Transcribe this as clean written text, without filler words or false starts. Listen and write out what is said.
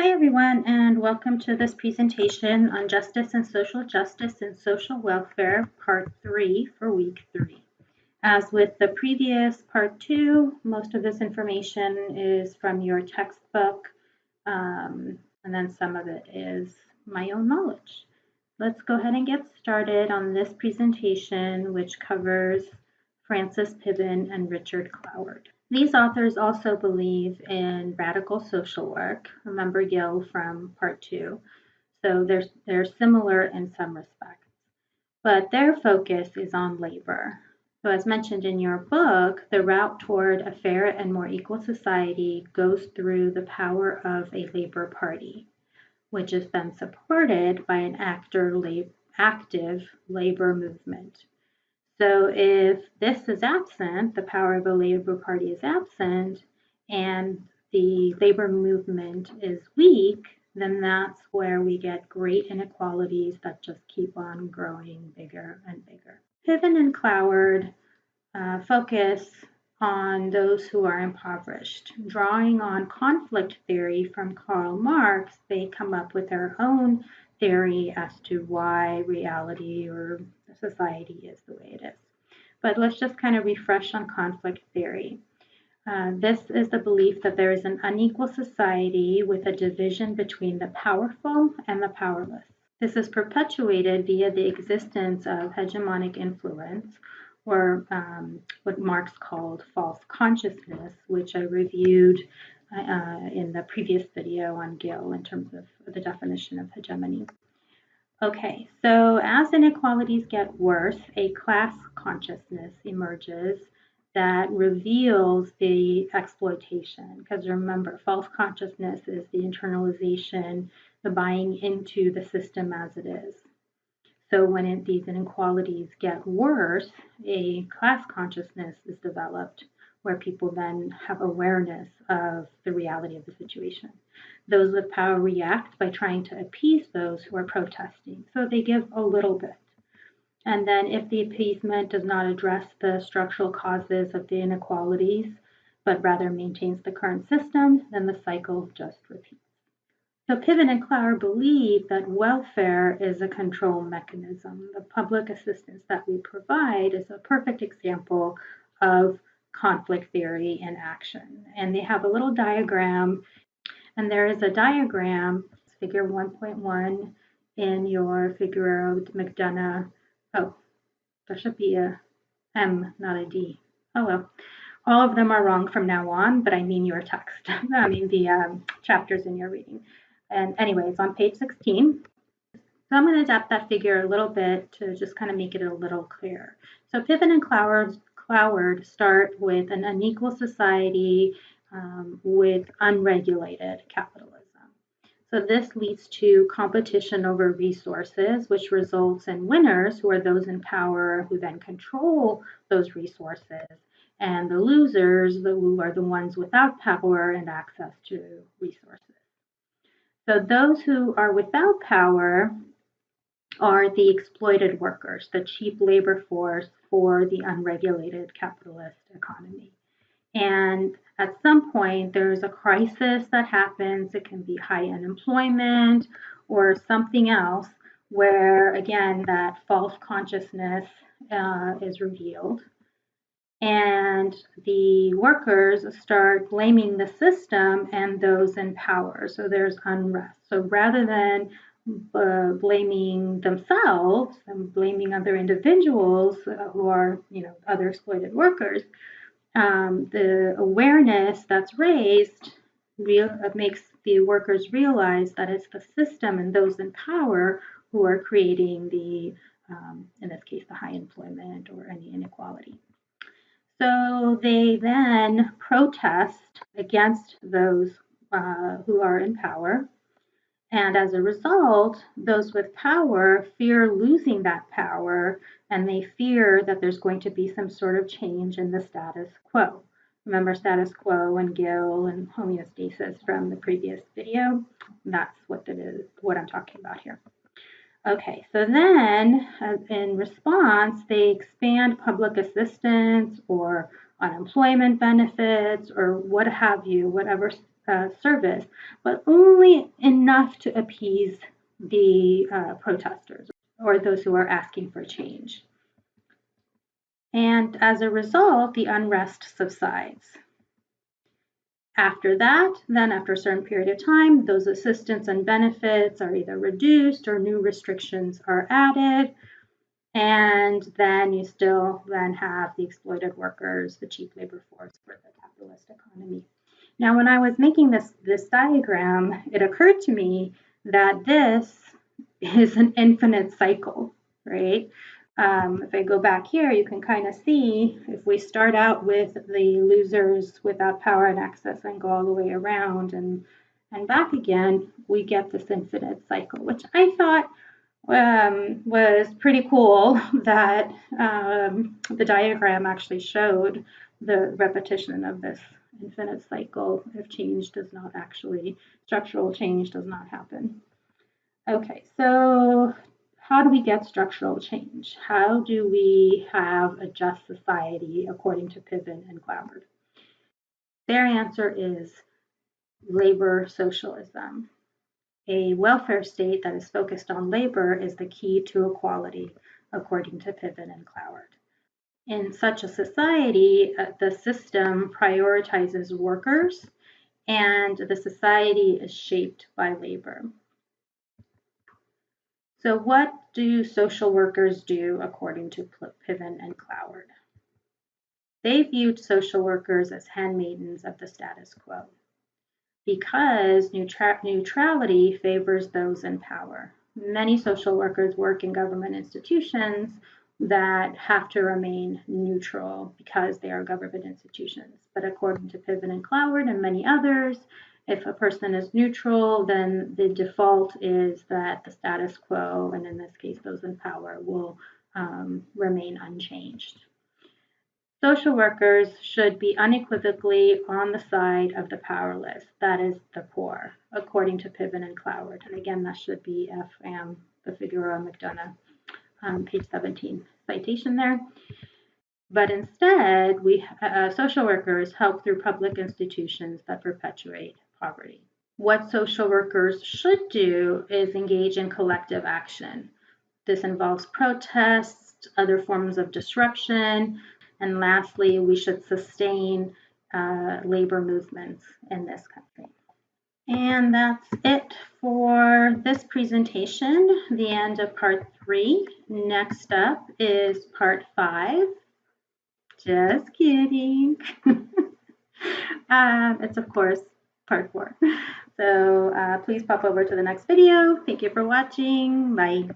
Hi everyone, and welcome to this presentation on Justice and Social Justice and Social Welfare, Part 3 for Week 3. As with the previous Part 2, most of this information is from your textbook, and then some of it is my own knowledge. Let's go ahead and get started on this presentation, which covers Francis Piven and Richard Cloward. These authors also believe in radical social work. Remember Gill from Part 2. So they're similar in some respects. But their focus is on labor. So as mentioned in your book, the route toward a fair and more equal society goes through the power of a labor party, which is then supported by an active labor movement. So if this is absent, the power of the Labor Party is absent, and the labor movement is weak, then that's where we get great inequalities that just keep on growing bigger and bigger. Piven and Cloward focus on those who are impoverished. Drawing on conflict theory from Karl Marx, they come up with their own theory as to why reality or society is the way it is. But let's just kind of refresh on conflict theory. This is the belief that there is an unequal society with a division between the powerful and the powerless. This is perpetuated via the existence of hegemonic influence, or what Marx called false consciousness, which I reviewed in the previous video on Gill in terms of the definition of hegemony. Okay, so as inequalities get worse, a class consciousness emerges that reveals the exploitation. Because remember, false consciousness is the internalization, the buying into the system as it is. So when these inequalities get worse, a class consciousness is developed where people then have awareness of the reality of the situation. Those with power react by trying to appease those who are protesting. So they give a little bit. And then if the appeasement does not address the structural causes of the inequalities, but rather maintains the current system, then the cycle just repeats. So Piven and Cloward believe that welfare is a control mechanism. The public assistance that we provide is a perfect example of conflict theory in action. And they have a little diagram, and there is a diagram, figure 1.1 in your Figueroa-McDonough. Oh, there should be a M, not a D. Oh well. All of them are wrong from now on, but I mean your text. I mean the chapters in your reading. And anyways, on page 16, so I'm going to adapt that figure a little bit to just kind of make it a little clearer. So Piven and Cloward start with an unequal society with unregulated capitalism. So this leads to competition over resources, which results in winners, who are those in power who then control those resources, and the losers, who are the ones without power and access to resources. So those who are without power are the exploited workers, the cheap labor force for the unregulated capitalist economy. And at some point, there's a crisis that happens. It can be high unemployment or something else where, again, that false consciousness is revealed. And the workers start blaming the system and those in power. So there's unrest. So rather than blaming themselves and blaming other individuals who are, other exploited workers, the awareness that's raised makes the workers realize that it's the system and those in power who are creating the, in this case, the high employment or any inequality. So they then protest against those who are in power. And as a result, those with power fear losing that power, and they fear that there's going to be some sort of change in the status quo. Remember status quo and Gill and homeostasis from the previous video? That's what it is, what I'm talking about here. Okay, so then in response, they expand public assistance or unemployment benefits or what have you, whatever service, but only enough to appease the protesters or those who are asking for change. And as a result, the unrest subsides. After that, then after a certain period of time, those assistance and benefits are either reduced or new restrictions are added. And then you still then have the exploited workers, the cheap labor force for the capitalist economy. Now, when I was making this diagram, it occurred to me that this is an infinite cycle, right? If I go back here, you can kind of see if we start out with the losers without power and access and go all the way around and back again, we get this infinite cycle, which I thought was pretty cool that the diagram actually showed the repetition of this infinite cycle if change does not actually, structural change does not happen. Okay, so how do we get structural change? How do we have a just society according to Piven and Cloward? Their answer is labor socialism. A welfare state that is focused on labor is the key to equality, according to Piven and Cloward. In such a society, the system prioritizes workers and the society is shaped by labor. So what do social workers do according to Piven and Cloward? They viewed social workers as handmaidens of the status quo because neutrality favors those in power. Many social workers work in government institutions that have to remain neutral because they are government institutions. But according to Piven and Cloward and many others, if a person is neutral, then the default is that the status quo, and in this case, those in power, will remain unchanged. Social workers should be unequivocally on the side of the powerless, that is, the poor, according to Piven and Cloward. And again, that should be F.M. the Figueroa McDonough, page 17 citation there. But instead, social workers help through public institutions that perpetuate poverty. What social workers should do is engage in collective action. This involves protests, other forms of disruption, and lastly, we should sustain labor movements in this country. And that's it for this presentation, the end of part 3. Next up is part 5. Just kidding. It's, of course, part 4. So please pop over to the next video. Thank you for watching. Bye.